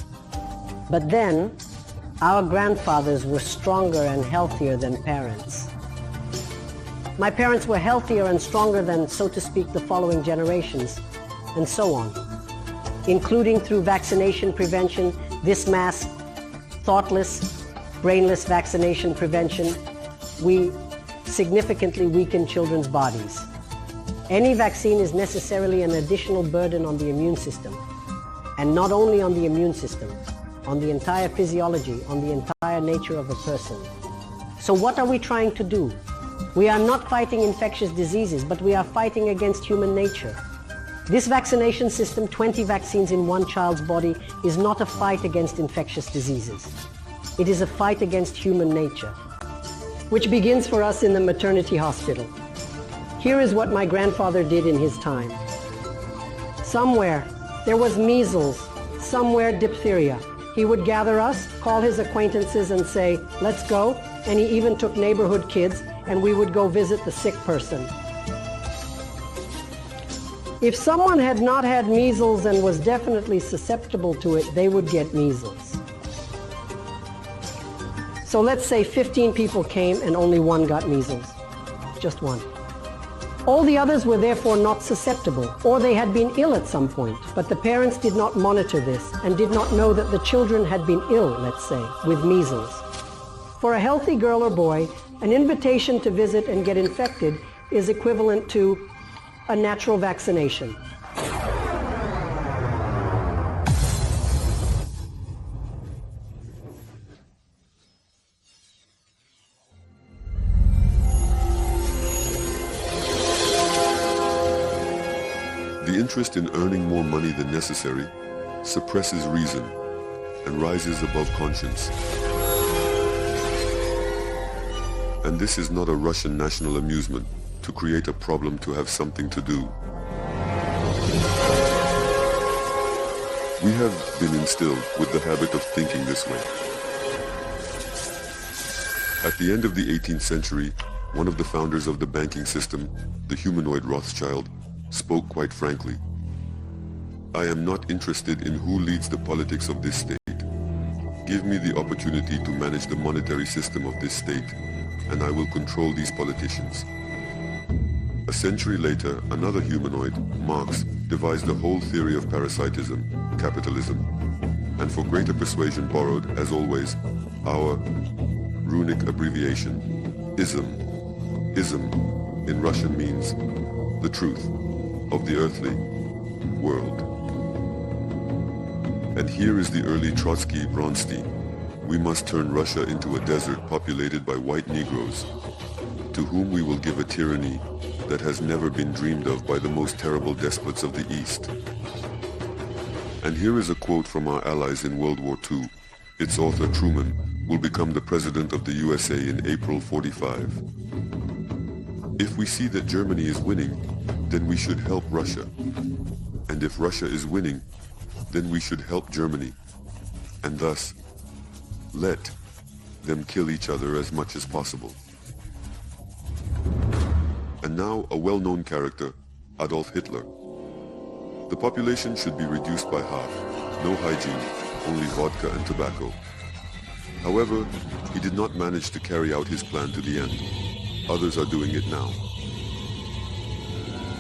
But then, our grandfathers were stronger and healthier than parents. My parents were healthier and stronger than, so to speak, the following generations, and so on, including through vaccination prevention, this mass, thoughtless, brainless vaccination prevention. We significantly weaken children's bodies. Any vaccine is necessarily an additional burden on the immune system, and not only on the immune system, on the entire physiology, on the entire nature of a person. So what are we trying to do? We are not fighting infectious diseases, but we are fighting against human nature. This vaccination system, 20 vaccines in one child's body, is not a fight against infectious diseases. It is a fight against human nature, which begins for us in the maternity hospital. Here is what my grandfather did in his time. Somewhere there was measles, somewhere diphtheria. He would gather us, call his acquaintances and say, let's go, and he even took neighborhood kids and we would go visit the sick person. If someone had not had measles and was definitely susceptible to it, they would get measles. So let's say 15 people came and only one got measles, just one. All the others were therefore not susceptible, or they had been ill at some point, but the parents did not monitor this and did not know that the children had been ill, let's say, with measles. For a healthy girl or boy, an invitation to visit and get infected is equivalent to a natural vaccination. The interest in earning more money than necessary suppresses reason and rises above conscience. And this is not a Russian national amusement to create a problem to have something to do. We have been instilled with the habit of thinking this way. At the end of the 18th century, one of the founders of the banking system, the humanoid Rothschild, spoke quite frankly. I am not interested in who leads the politics of this state. Give me the opportunity to manage the monetary system of this state, and I will control these politicians. A century later, another humanoid, Marx, devised a whole theory of parasitism, capitalism, and for greater persuasion borrowed, as always, our runic abbreviation, ism. Ism in Russian means the truth of the earthly world. And here is the early Trotsky Bronstein. We must turn Russia into a desert populated by white Negroes, to whom we will give a tyranny that has never been dreamed of by the most terrible despots of the East. And here is a quote from our allies in World War II. Its author, Truman, will become the president of the USA in April 45. If we see that Germany is winning, then we should help Russia. And if Russia is winning, then we should help Germany. And thus, let them kill each other as much as possible. And now a well-known character, Adolf Hitler. The population should be reduced by half. No hygiene, only vodka and tobacco. However, he did not manage to carry out his plan to the end. Others are doing it now.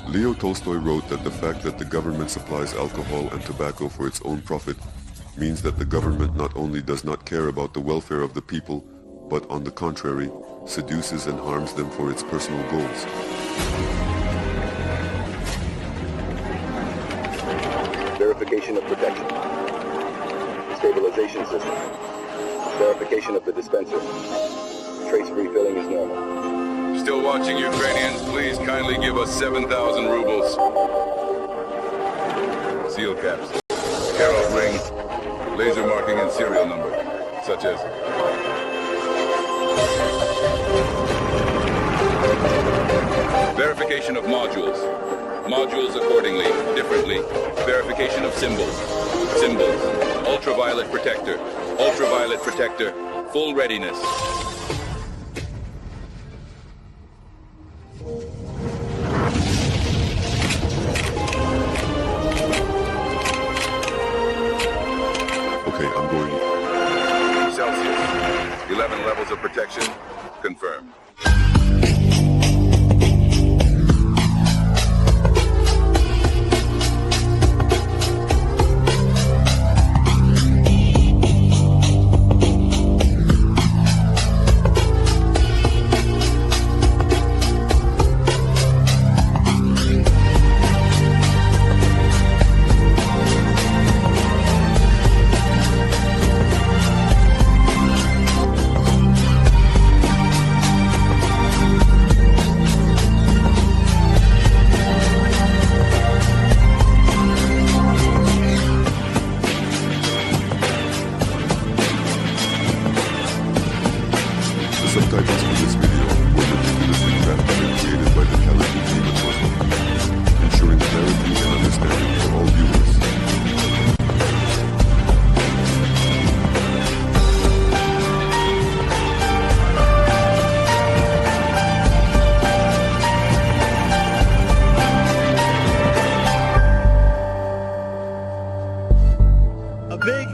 Leo Tolstoy wrote that the fact that the government supplies alcohol and tobacco for its own profit means that the government not only does not care about the welfare of the people, but on the contrary, seduces and harms them for its personal goals. Verification of protection. Stabilization system. Verification of the dispenser. Trace refilling is normal. Still watching, Ukrainians? Please kindly give us 7,000 rubles. Seal caps. Carol ring. Laser marking and serial number. Such as... Verification of modules. Modules accordingly, differently. Verification of symbols. Symbols. Ultraviolet protector. Ultraviolet protector. Full readiness. Okay, I'm going. Celsius. 11 levels of protection. Confirmed. Subtitles for this video were meticulously crafted and created by the talented team at Protokol, ensuring clarity and understanding for all viewers. A big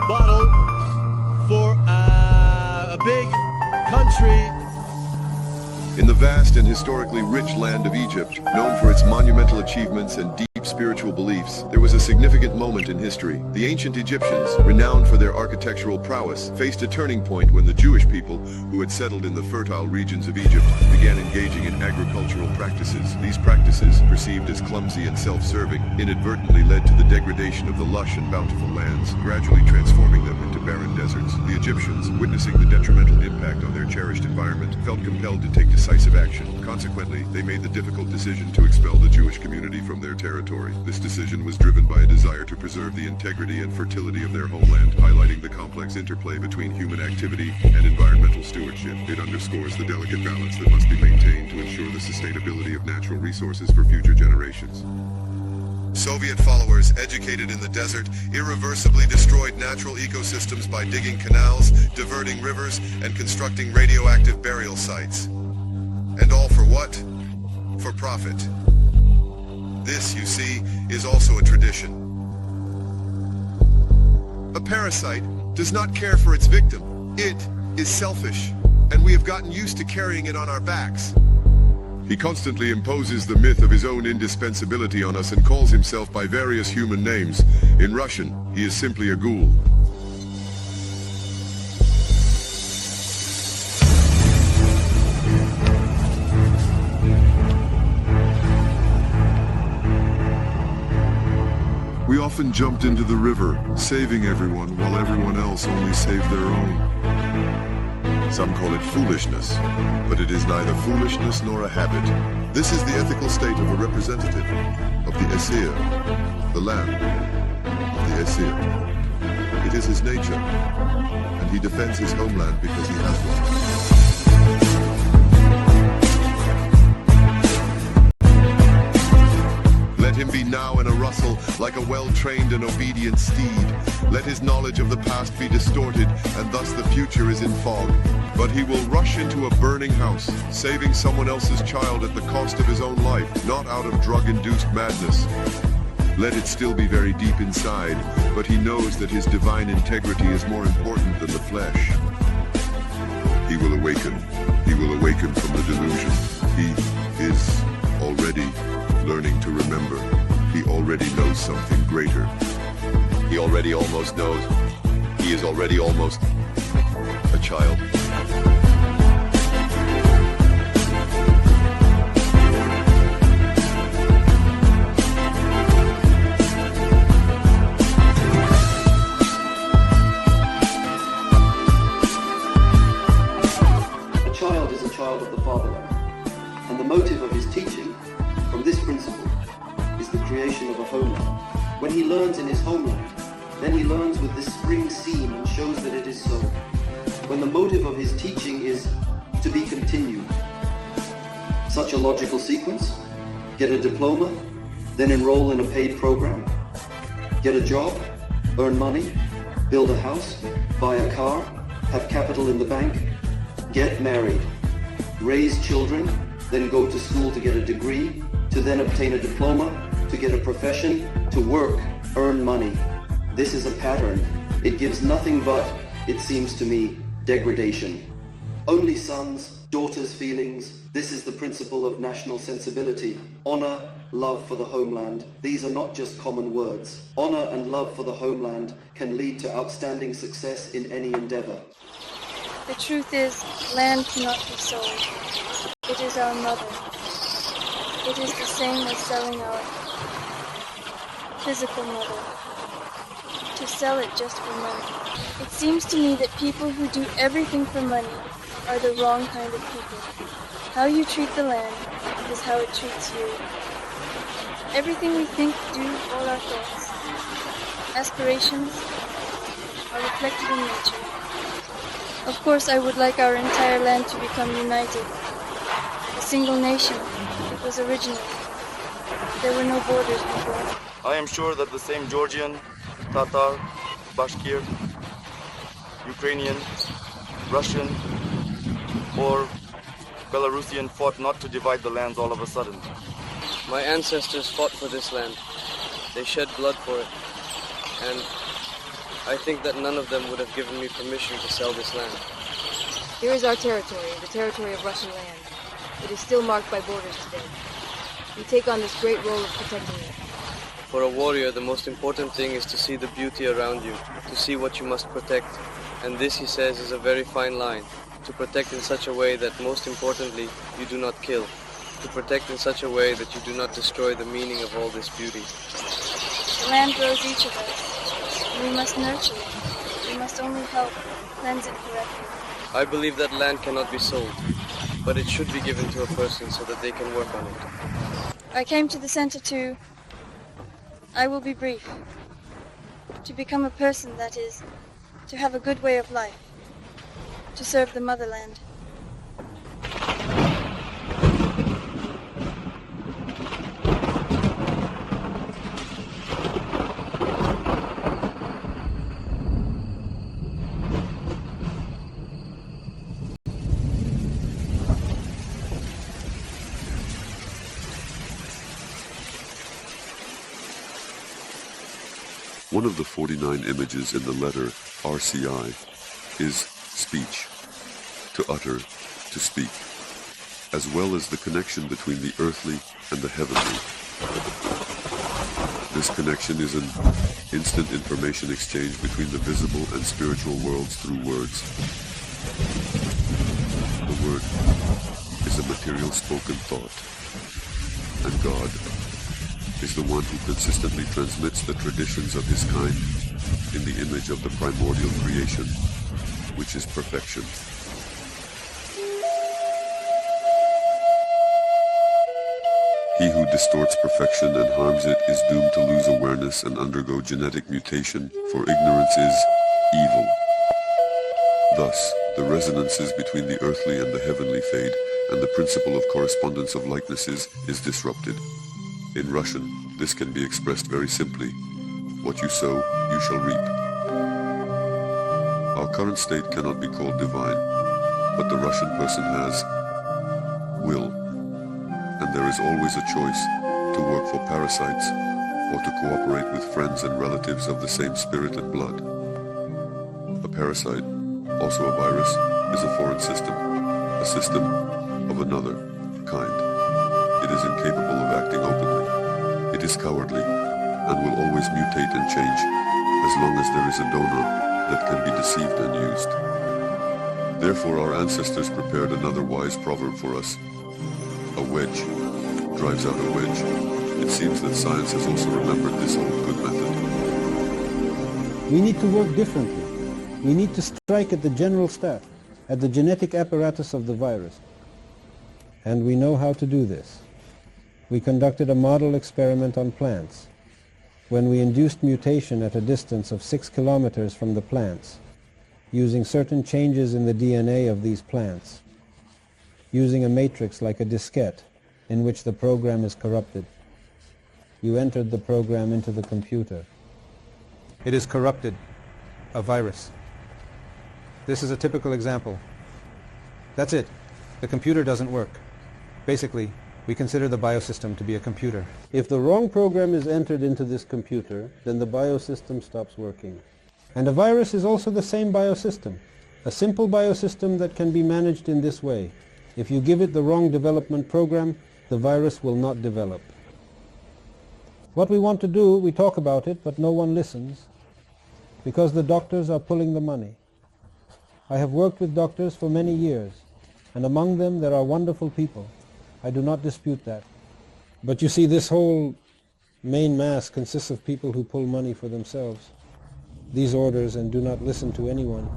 bottle for a big country. In the vast and historically rich land of Egypt, known for its monumental achievements and deep spiritual beliefs, there was a significant moment in history. The ancient Egyptians, renowned for their architectural prowess, faced a turning point when the Jewish people, who had settled in the fertile regions of Egypt, began engaging in agricultural practices. These practices, perceived as clumsy and self-serving, inadvertently led to the degradation of the lush and bountiful lands, gradually transforming them into barren deserts. The Egyptians, witnessing the detrimental impact on their cherished environment, felt compelled to take decisive action. Consequently, they made the difficult decision to expel the Jewish community from their territory. This decision was driven by a desire to preserve the integrity and fertility of their homeland, highlighting the complex interplay between human activity and environmental stewardship. It underscores the delicate balance that must be maintained to ensure the sustainability of natural resources for future generations. Soviet followers, educated in the desert, irreversibly destroyed natural ecosystems by digging canals, diverting rivers, and constructing radioactive burial sites. And all for what? For profit. This, you see, is also a tradition. A parasite does not care for its victim. It is selfish, and we have gotten used to carrying it on our backs. He constantly imposes the myth of his own indispensability on us and calls himself by various human names. In Russian, he is simply a ghoul. We often jumped into the river, saving everyone, while everyone else only saved their own. Some call it foolishness, but it is neither foolishness nor a habit. This is the ethical state of a representative of the Aesir, the land of the Aesir. It is his nature, and he defends his homeland because he has one. Let him be now in a rustle, like a a well-trained and obedient steed. Let his knowledge of the past be distorted, and thus the future is in fog. But he will rush into a burning house, saving someone else's child at the cost of his own life, not out of drug-induced madness. Let it still be very deep inside, but he knows that his divine integrity is more important than the flesh. He will awaken. He will awaken from the delusion. He is already learning to remember. He already knows something greater. He already almost knows. He is already almost a child. Of the fatherland, and the motive of his teaching from this principle is the creation of a homeland. When he learns in his homeland, then he learns with this spring seam and shows that it is so. When the motive of his teaching is to be continued, such a logical sequence: get a diploma, then enroll in a paid program, get a job, earn money, build a house, buy a car, have capital in the bank, get married, raise children, then go to school to get a degree, to then obtain a diploma, to get a profession, to work, earn money. This is a pattern. It gives nothing but, it seems to me, degradation. Only sons, daughters' feelings. This is the principle of national sensibility. Honor, love for the homeland. These are not just common words. Honor and love for the homeland can lead to outstanding success in any endeavor. The truth is, land cannot be sold. It is our mother. It is the same as selling our physical mother. To sell it just for money. It seems to me that people who do everything for money are the wrong kind of people. How you treat the land is how it treats you. Everything we think, do, all our thoughts, aspirations, are reflected in nature. Of course, I would like our entire land to become united. A single nation. It was original. There were no borders before. I am sure that the same Georgian, Tatar, Bashkir, Ukrainian, Russian, or Belarusian fought not to divide the lands all of a sudden. My ancestors fought for this land. They shed blood for it. And I think that none of them would have given me permission to sell this land. Here is our territory, the territory of Russian land. It is still marked by borders today. We take on this great role of protecting it. For a warrior, the most important thing is to see the beauty around you, to see what you must protect. And this, he says, is a very fine line. To protect in such a way that, most importantly, you do not kill. To protect in such a way that you do not destroy the meaning of all this beauty. The land grows each of us. We must nurture it. We must only help cleanse it correctly. I believe that land cannot be sold, but it should be given to a person so that they can work on it. I came to the center to, I will be brief, to become a person, that is, to have a good way of life, to serve the motherland. One of the 49 images in the letter RCI is speech, to utter, to speak, as well as the connection between the earthly and the heavenly. This connection is an instant information exchange between the visible and spiritual worlds through words. The word is a material spoken thought, and God is the one who consistently transmits the traditions of his kind in the image of the primordial creation, which is perfection. He who distorts perfection and harms it is doomed to lose awareness and undergo genetic mutation, for ignorance is evil. Thus, the resonances between the earthly and the heavenly fade, and the principle of correspondence of likenesses is disrupted. In Russian, this can be expressed very simply. What you sow, you shall reap. Our current state cannot be called divine, but the Russian person has will, and there is always a choice to work for parasites or to cooperate with friends and relatives of the same spirit and blood. A parasite, also a virus, is a foreign system, a system of another kind. It is incapable of acting openly. It is cowardly and will always mutate and change as long as there is a donor that can be deceived and used. Therefore our ancestors prepared another wise proverb for us. A wedge drives out a wedge. It seems that science has also remembered this old good method. We need to work differently. We need to strike at the general staff, at the genetic apparatus of the virus. And we know how to do this. We conducted a model experiment on plants, when we induced mutation at a distance of 6 kilometers from the plants, using certain changes in the DNA of these plants, using a matrix like a diskette in which the program is corrupted. You entered the program into the computer. It is corrupted, a virus. This is a typical example. That's it. The computer doesn't work. Basically, we consider the biosystem to be a computer. If the wrong program is entered into this computer, then the biosystem stops working. And a virus is also the same biosystem, a simple biosystem that can be managed in this way. If you give it the wrong development program, the virus will not develop. What we want to do, we talk about it, but no one listens, because the doctors are pulling the money. I have worked with doctors for many years, and among them there are wonderful people. I do not dispute that. But you see, this whole main mass consists of people who pull money for themselves, these orders, and do not listen to anyone.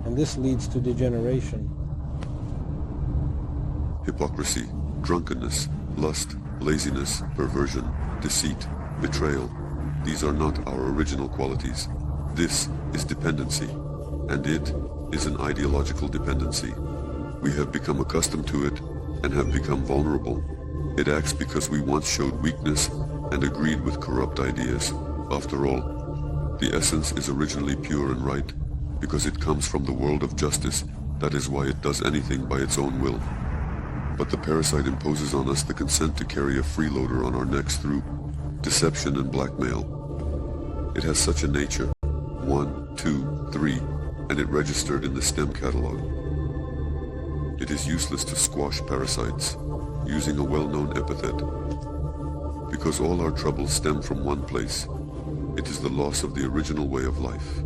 And this leads to degeneration. Hypocrisy, drunkenness, lust, laziness, perversion, deceit, betrayal. These are not our original qualities. This is dependency, and it is an ideological dependency. We have become accustomed to it and have become vulnerable. It acts because we once showed weakness and agreed with corrupt ideas. After all, the essence is originally pure and right, because it comes from the world of justice. That is why it does anything by its own will. But the parasite imposes on us the consent to carry a freeloader on our necks through deception and blackmail. It has such a nature. 1, 2, 3, and it registered in the STEM catalog. It is useless to squash parasites, using a well-known epithet, because all our troubles stem from one place. It is the loss of the original way of life.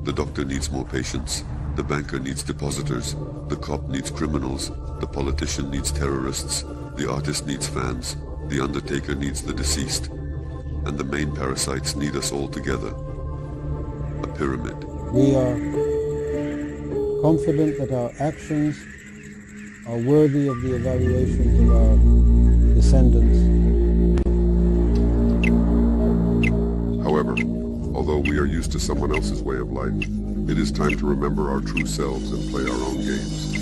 The doctor needs more patients, the banker needs depositors, the cop needs criminals, the politician needs terrorists, the artist needs fans, the undertaker needs the deceased, and the main parasites need us all together. A pyramid. We are confident that our actions are worthy of the evaluations of our descendants. However, although we are used to someone else's way of life, it is time to remember our true selves and play our own games.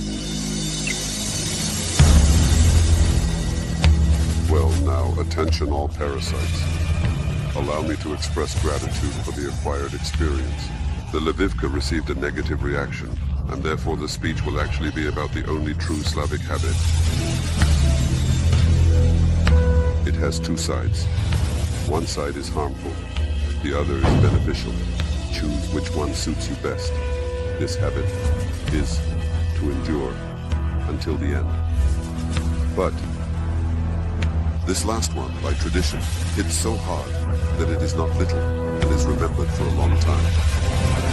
Well, now, attention all parasites. Allow me to express gratitude for the acquired experience. The Lvivka received a negative reaction, and therefore the speech will actually be about the only true Slavic habit. It has two sides. One side is harmful, the other is beneficial. Choose which one suits you best. This habit is to endure until the end. But this last one, by tradition, hits so hard that it is not little and is remembered for a long time.